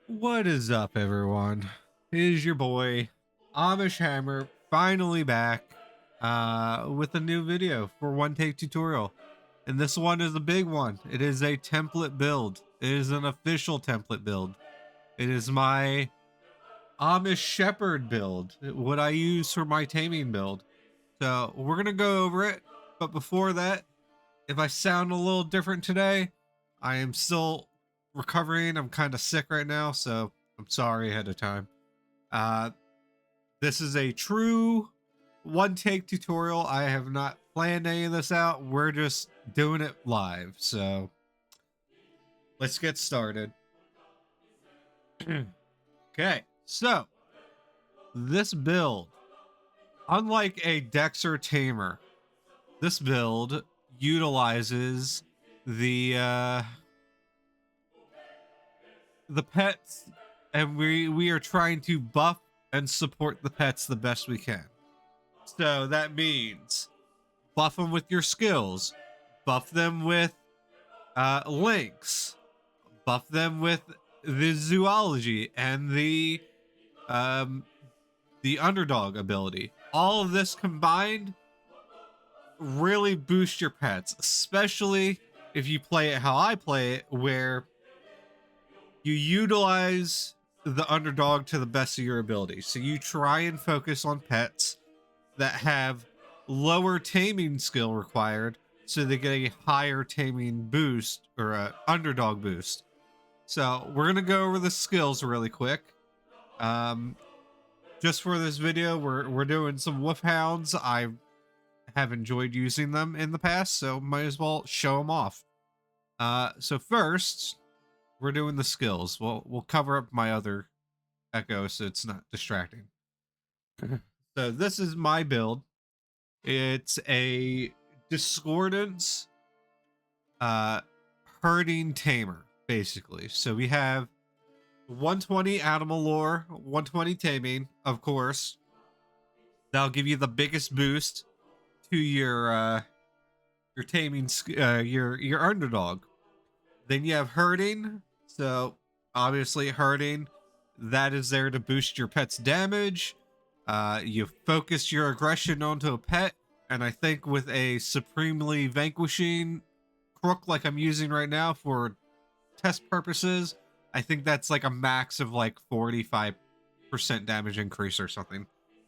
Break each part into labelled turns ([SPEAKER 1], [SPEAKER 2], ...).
[SPEAKER 1] What is up, everyone? It is your boy Amish Hammer finally back with a new video for one take tutorial. And this one is a big one. It is a template build. It is an official template build. It is my Amish Shepard build, what I use for my taming build. So we're gonna go over it, but before that, if I sound a little different today, I am still recovering. I'm kind of sick right now, so I'm sorry ahead of time. Uh, this is a true one take tutorial. I have not planned any of this out. We're just doing it live. So let's get started. Okay, so this build, unlike a Dexxer Tamer, this build utilizes the pets, and we are trying to buff and support the pets the best we can. So that means buff them with your skills, buff them with links, buff them with the zoology and the underdog ability. All of this combined really boost your pets, especially if you play it how I play it, where you utilize the underdog to the best of your ability. So you try and focus on pets that have lower taming skill required, so they get a higher taming boost or a underdog boost. So we're gonna go over the skills really quick. Um, just for this video, we're doing some wolfhounds. I have enjoyed using them in the past, so might as well show them off. So first, we're doing the skills. We'll cover up my other echo so it's not distracting. So this is my build. It's a discordance herding tamer, basically. So we have 120 animal lore, 120 taming, of course. That'll give you the biggest boost to your taming, your underdog. Then you have herding. So obviously herding, that is there to boost your pet's damage. You focus your aggression onto a pet, and I think with a supremely vanquishing crook like I'm using right now for test purposes, I think that's like a max of like 45% damage increase or something.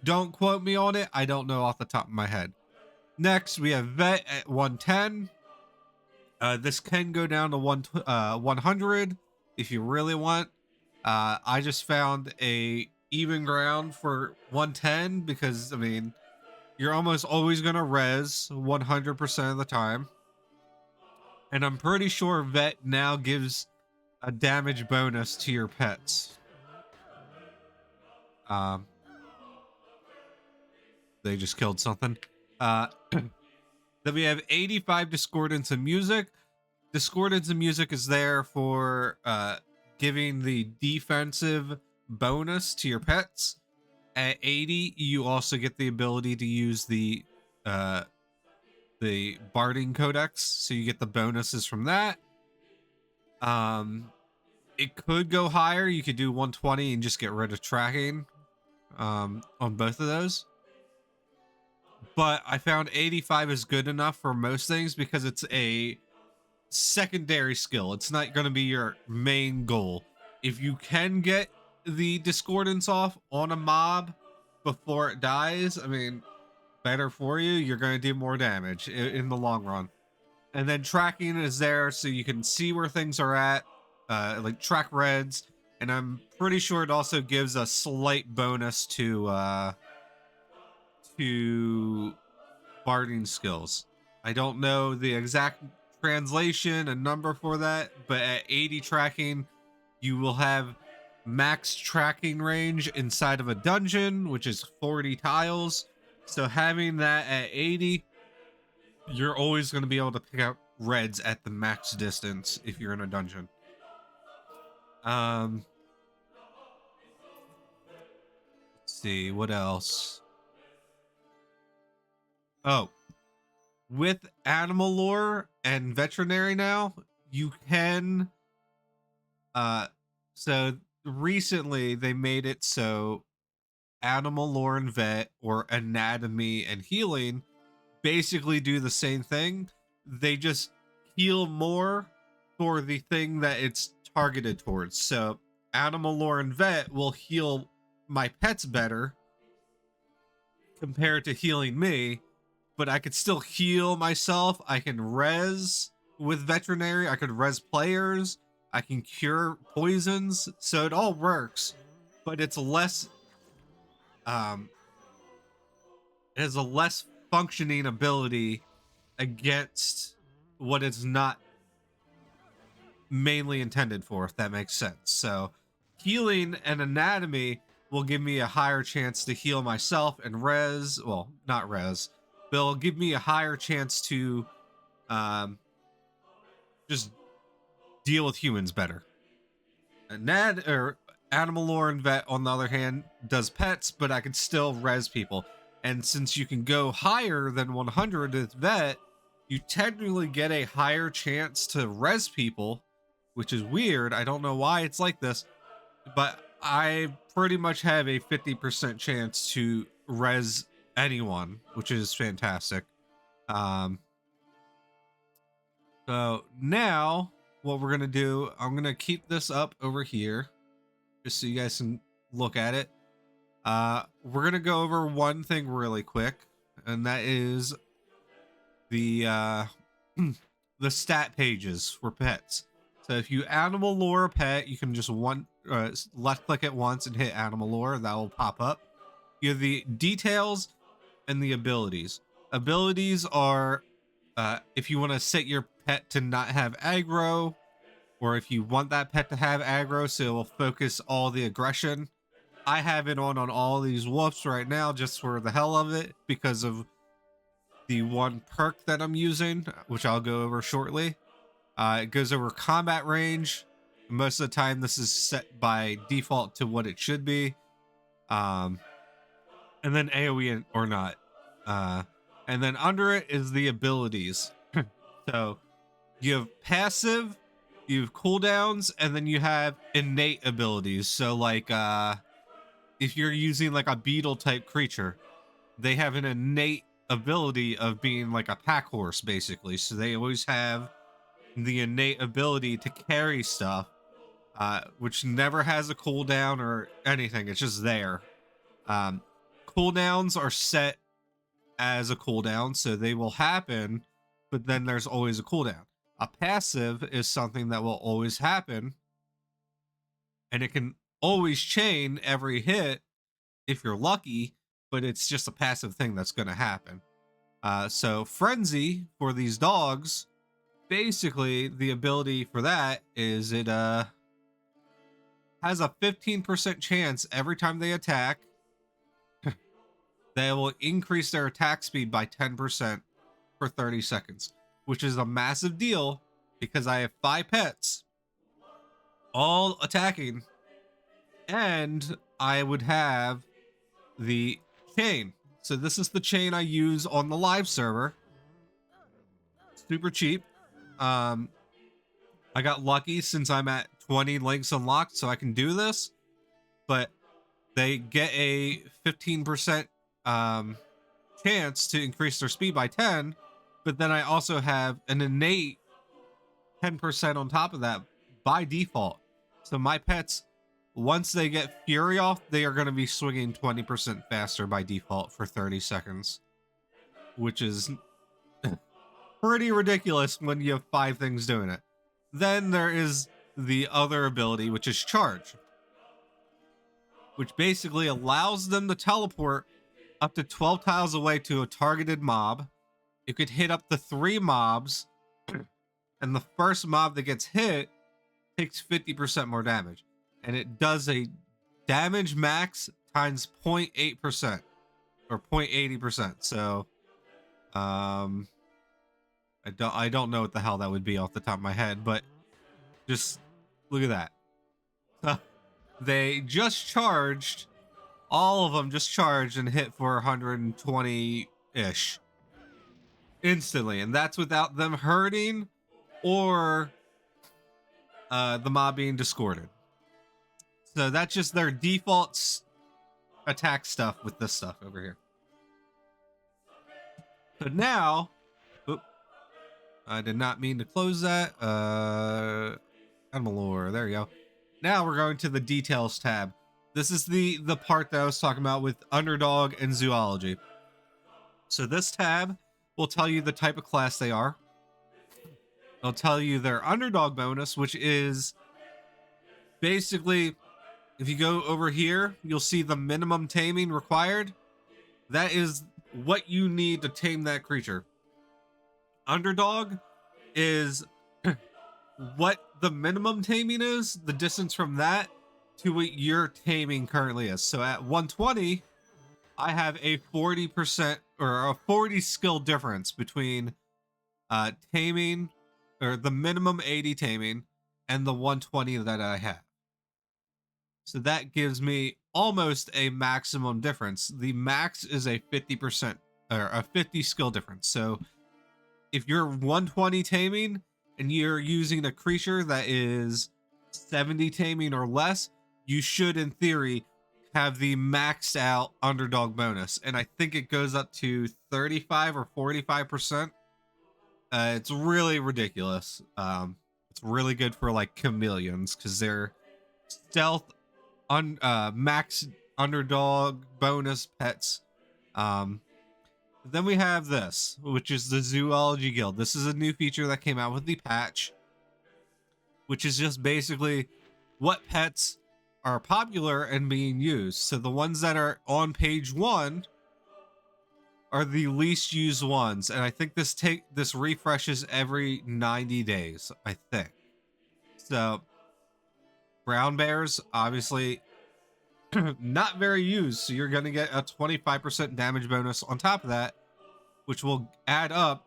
[SPEAKER 1] Don't quote me on it. I don't know off the top of my head. Next, we have vet at 110. This can go down to 100 if you really want. I just found a even ground for 110 because, I mean, you're almost always going to res 100% of the time. And I'm pretty sure vet now gives a damage bonus to your pets. Um, they just killed something. Then we have 85 discordance and music. Discordance and music is there for giving the defensive bonus to your pets. At 80, you also get the ability to use the barding codex, so you get the bonuses from that. It could go higher. You could do 120 and just get rid of tracking on both of those. But I found 85 is good enough for most things because it's a secondary skill. It's not going to be your main goal. If you can get the discordance off on a mob before it dies, I mean, better for you. You're going to do more damage in the long run. And then tracking is there so you can see where things are at, like track reds. And I'm pretty sure it also gives a slight bonus to barding skills. I don't know the exact translation and number for that, but at 80 tracking, you will have max tracking range inside of a dungeon, which is 40 tiles. So having that at 80, you're always going to be able to pick out reds at the max distance if you're in a dungeon. Let's see what else. Oh, with animal lore and veterinary now, you can so recently they made it so animal lore and vet or anatomy and healing basically do the same thing. They just heal more for the thing that it's targeted towards. So animal lore and vet will heal my pets better compared to healing me, but I could still heal myself. I can res with veterinary, I could res players, I can cure poisons, so it all works, but it's less um it has a less functioning ability against what it's not mainly intended for, if that makes sense. So healing and anatomy will give me a higher chance to heal myself, and res, well, not res, they'll give me a higher chance to um just deal with humans better. Nad or animal lore and vet, on the other hand, does pets, but I can still res people. And since you can go higher than 100 with vet, you technically get a higher chance to res people, which is weird. I don't know why it's like this, but I pretty much have a 50% chance to res anyone, which is fantastic. Um, so now what we're gonna do, I'm gonna keep this up over here just so you guys can look at it. We're gonna go over one thing really quick, and that is the the stat pages for pets. So if you animal lore a pet, you can just left click it once and hit animal lore. That will pop up. You have the details and the abilities. Abilities are if you want to set your pet to not have aggro, or if you want that pet to have aggro, so it will focus all the aggression. I have it on all these wolves right now just for the hell of it because of the one perk that I'm using, which I'll go over shortly. It goes over combat range. Most of the time, this is set by default to what it should be. And then AoE or not. And then under it is the abilities. So you have passive, you have cooldowns, and then you have innate abilities. So like if you're using like a beetle type creature, they have an innate ability of being like a pack horse basically. So they always have the innate ability to carry stuff, which never has a cooldown or anything. It's just there. Um, Cooldowns are set as a cooldown, so they will happen, but then there's always a cooldown. A passive is something that will always happen, and it can always chain every hit if you're lucky, but it's just a passive thing that's going to happen. So Frenzy for these dogs, basically the ability for that is it has a 15% chance every time they attack. They will increase their attack speed by 10% for 30 seconds, which is a massive deal because I have 5 pets all attacking, and I would have the chain. So this is the chain I use on the live server. Super cheap. I got lucky since I'm at 20 links unlocked, so I can do this. But they get a 15% chance to increase their speed by 10. But then I also have an innate 10% on top of that by default. So my pets, once they get Fury off, they are going to be swinging 20% faster by default for 30 seconds, which is pretty ridiculous when you have 5 things doing it. Then there is the other ability, which is Charge, which basically allows them to teleport up to 12 tiles away to a targeted mob. It could hit up to 3 mobs, and the first mob that gets hit takes 50% more damage. And it does a damage max times 0.8% or 0.80%. So I don't know what the hell that would be off the top of my head, but just look at that. They just charged, all of them just charged and hit for 120-ish instantly, and that's without them hurting or the mob being discorded. So that's just their default attack stuff with this stuff over here. So now, oop, I did not mean to close that. Animal lore, there you go. Now we're going to the details tab. This is the part that I was talking about with underdog and zoology. So this tab will tell you the type of class they are. It'll tell you their underdog bonus, which is basically, if you go over here, you'll see the minimum taming required. That is what you need to tame that creature. Underdog is what the minimum taming is, the distance from that to what your taming currently is. So at 120, I have a 40% or a 40 skill difference between taming, or the minimum 80 taming, and the 120 that I have. So that gives me almost a maximum difference. The max is a 50% or a 50 skill difference. So if you're 120 taming and you're using a creature that is 70 taming or less, you should, in theory, have the maxed out underdog bonus. And I think it goes up to 35 or 45%. It's really ridiculous. It's really good for like chameleons because they're stealth max underdog bonus pets. Then we have this, which is the Zoology Guild. This is a new feature that came out with the patch, which is just basically what pets are popular and being used. So the ones that are on page 1 are the least used ones, and I think this refreshes every 90 days, I think. So brown bears, obviously not very used, so you're going to get a 25% damage bonus on top of that, which will add up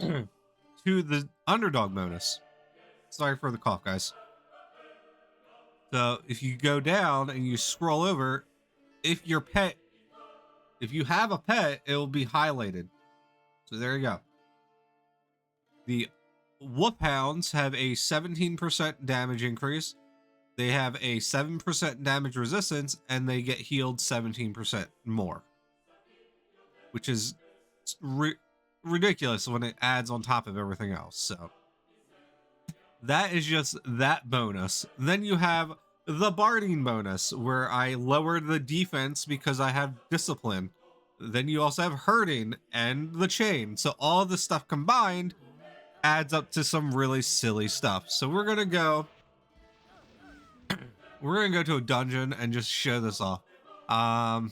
[SPEAKER 1] to the underdog bonus. Sorry for the cough, guys. So if you go down and you scroll over, if you have a pet, it will be highlighted. So there you go. The Whoop Hounds have a 17% damage increase. They have a 7% damage resistance, and they get healed 17% more, which is ridiculous when it adds on top of everything else. So that is just that bonus. Then you have the Barding bonus, where I lowered the defense because I have discipline. Then you also have herding and the chain. So all this stuff combined adds up to some really silly stuff. So we're gonna go to a dungeon and just show this off. I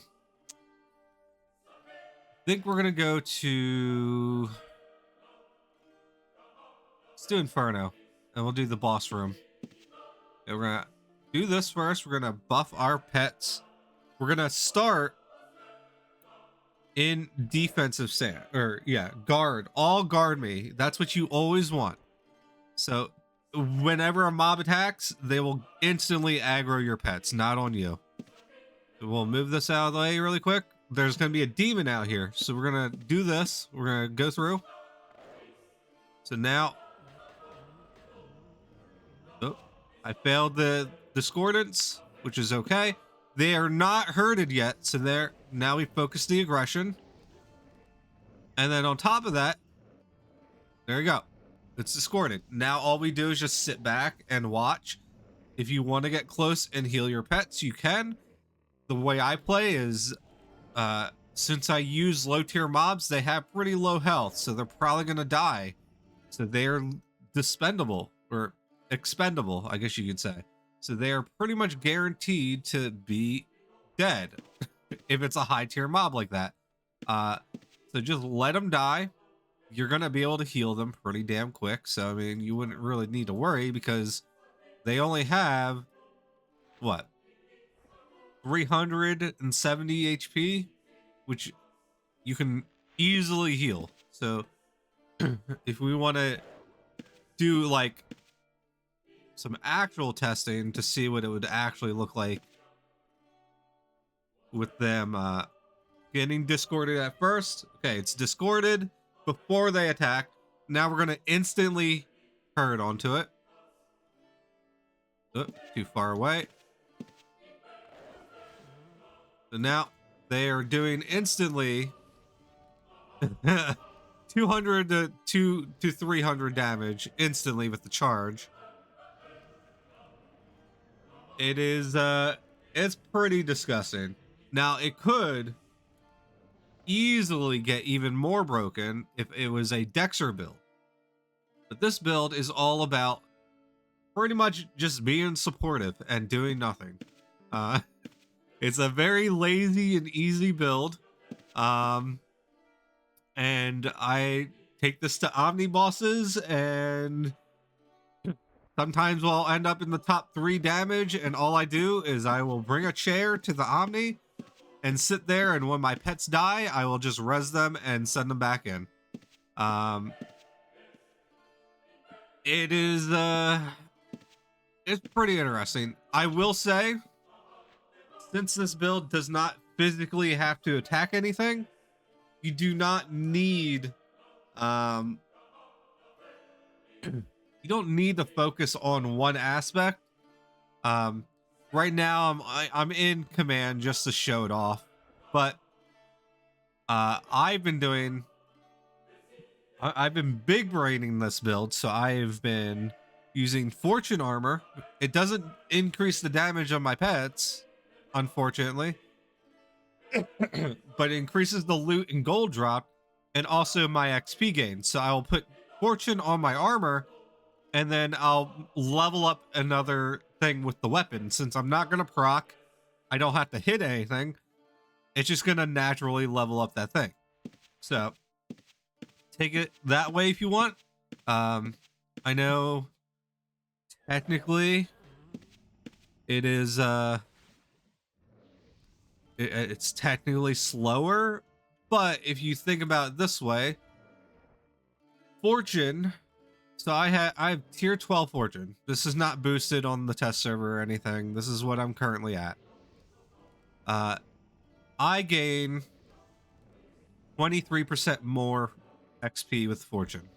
[SPEAKER 1] think we're gonna go to, let's do Inferno, and we'll do the boss room. And we're gonna do this first. We're gonna buff our pets. We're gonna start in defensive stand, or yeah, guard. All guard me. That's what you always want. So whenever a mob attacks, they will instantly aggro your pets, not on you. So we'll move this out of the way really quick. There's going to be a demon out here, so we're going to do this. We're going to go through. So now, oh, I failed the discordance, which is okay. They are not herded yet, so now we focus the aggression. And then on top of that, there you go. It's discorded. Now all we do is just sit back and watch. If you want to get close and heal your pets, you can. The way I play is, since I use low tier mobs, they have pretty low health, so they're probably going to die. So they're dispendable, or expendable, I guess you could say. So they are pretty much guaranteed to be dead if it's a high tier mob like that. So just let them die. You're going to be able to heal them pretty damn quick. So, I mean, you wouldn't really need to worry because they only have, what, 370 HP, which you can easily heal. So if we want to do like some actual testing to see what it would actually look like with them getting discorded at first. Okay, it's discorded before they attack. Now we're going to instantly herd onto it. Oh, too far away. So now they are doing instantly 200 to 300 damage instantly with the charge. It is it's pretty disgusting. Now it could easily get even more broken if it was a Dexxer build. But this build is all about pretty much just being supportive and doing nothing. It's a very lazy and easy build. And I take this to Omni bosses, and sometimes I'll end up in the top 3 damage, and all I do is I will bring a chair to the Omni and sit there, and when my pets die, I will just res them and send them back in. It is it's pretty interesting. I will say, since this build does not physically have to attack anything, you do not need you don't need to focus on one aspect. Right now I'm in command just to show it off, but I've been big braining this build, so I've been using fortune armor. It doesn't increase the damage on my pets, unfortunately, but it increases the loot and gold drop and also my XP gain. So I'll put fortune on my armor, and then I'll level up another thing with the weapon. Since I'm not gonna proc, I don't have to hit anything. It's just gonna naturally level up that thing. So take it that way if you want. I know technically it is it's technically slower, but if you think about it this way, fortune. So I have tier 12 fortune. This is not boosted on the test server or anything. This is what I'm currently at. I gain 23% more XP with fortune,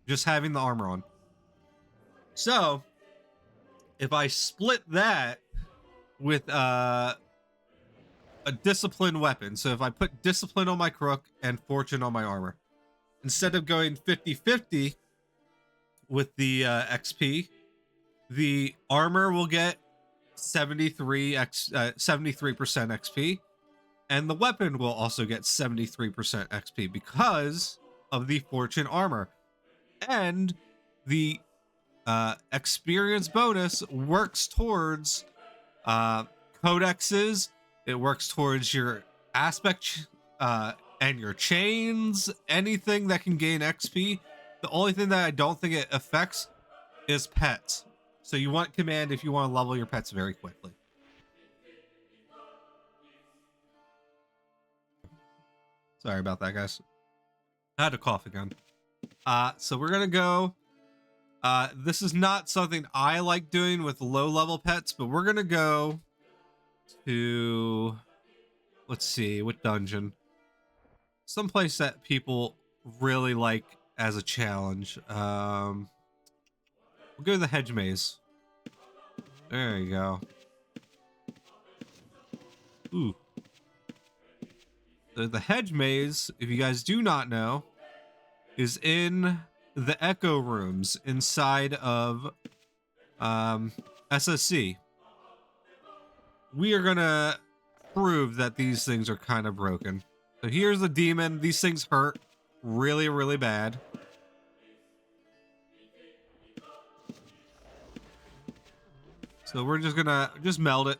[SPEAKER 1] just having the armor on. So if I split that with a discipline weapon, so if I put discipline on my crook and fortune on my armor, instead of going 50-50 with the XP, the armor will get 73% XP, and the weapon will also get 73% XP because of the fortune armor. And the experience bonus works towards codexes. It works towards your aspect and your chains, anything that can gain XP. The only thing that I don't think it affects is pets. So you want command if you want to level your pets very quickly. Sorry about that, guys. I had to cough again. So we're gonna go. This is not something I like doing with low level pets, but we're gonna go to, let's see, what dungeon? Someplace that people really like as a challenge. We'll go to the hedge maze. There you go. Ooh. The hedge maze, if you guys do not know, is in the echo rooms inside of SSC. We are gonna prove that these things are kind of broken. So here's the demon. These things hurt really, really bad. So we're just gonna meld it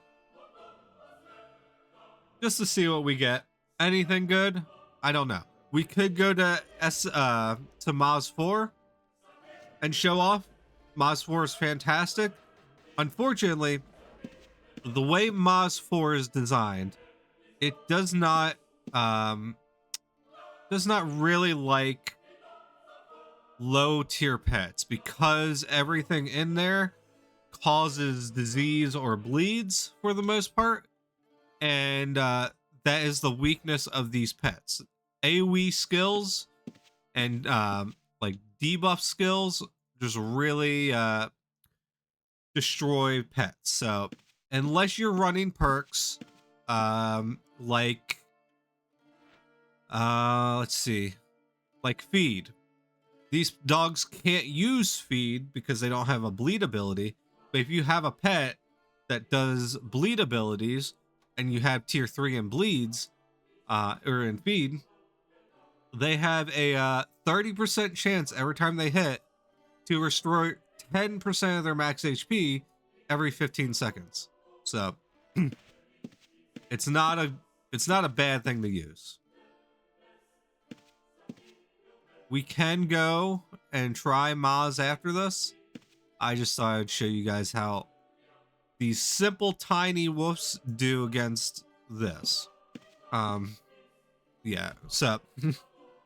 [SPEAKER 1] just to see what we get. Anything good? I don't know. We could go to Maz 4 and show off. Maz 4 is fantastic. Unfortunately, the way Maz 4 is designed, it does not really like low tier pets, because everything in there causes disease or bleeds for the most part, and that is the weakness of these pets. AoE skills and like debuff skills just really destroy pets. So unless you're running perks, Like let's see, like feed. These dogs can't use feed because they don't have a bleed ability. But if you have a pet that does bleed abilities and you have tier 3 and bleeds, or in feed, they have a 30% chance every time they hit to restore 10% of their max HP every 15 seconds. So it's not a bad thing to use. We can go and try Maz after this. I just thought I'd show you guys how these simple tiny wolves do against this. Yeah, so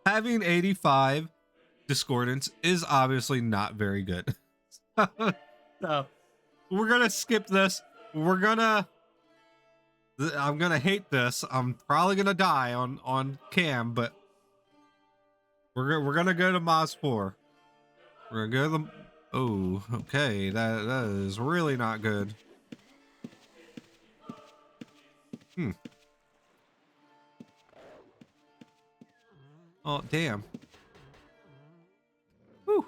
[SPEAKER 1] having 85 discordance is obviously not very good. So we're gonna skip this. I'm gonna hate this. I'm probably gonna die on cam, but we're gonna go to Maz 4. We're gonna go to the... Oh, okay, that is really not good. Oh, damn. Whew.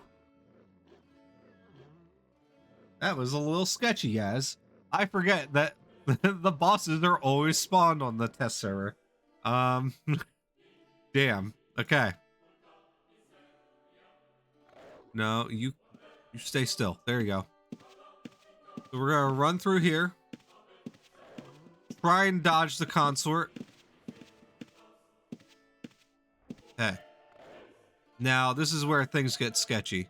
[SPEAKER 1] That was a little sketchy, guys. I forget that the bosses are always spawned on the test server. Damn. Okay. No, you stay still. There you go. So we're gonna run through here. Try and dodge the consort. Okay. Now, this is where things get sketchy.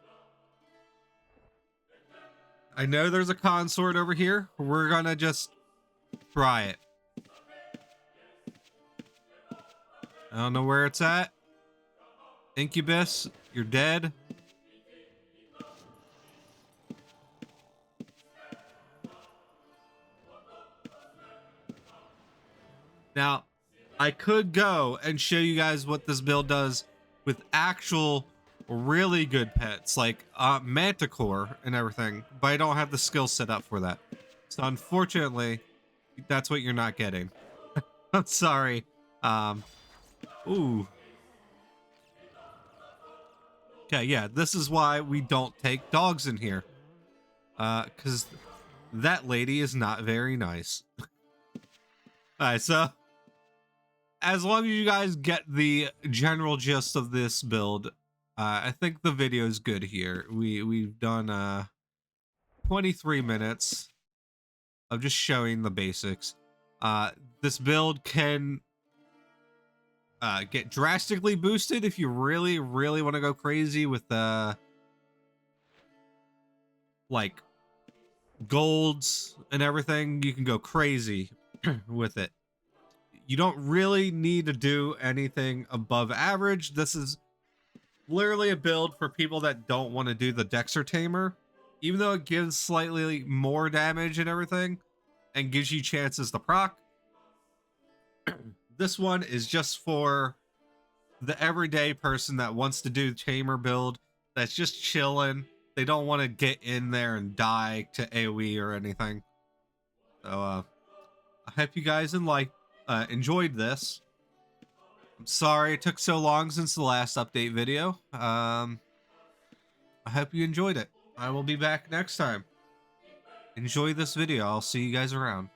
[SPEAKER 1] I know there's a consort over here. We're gonna just try it. I don't know where it's at. Incubus, you're dead. Now, I could go and show you guys what this build does with actual really good pets like Manticore and everything, but I don't have the skill set up for that. So unfortunately, that's what you're not getting. I'm sorry. Ooh. Okay, yeah, this is why we don't take dogs in here. Because that lady is not very nice. Alright, so as long as you guys get the general gist of this build, I think the video is good here. We've done 23 minutes of just showing the basics. This build can get drastically boosted if you really want to go crazy with like golds and everything. You can go crazy with it. You don't really need to do anything above average. This is literally a build for people that don't want to do the Dexxer Tamer, even though it gives slightly more damage and everything and gives you chances to proc. This one is just for the everyday person that wants to do Tamer build, that's just chilling. They don't want to get in there and die to AoE or anything. So I hope you guys enjoyed this. I'm sorry it took so long since the last update video. I hope you enjoyed it. I will be back next time. Enjoy this video. I'll see you guys around.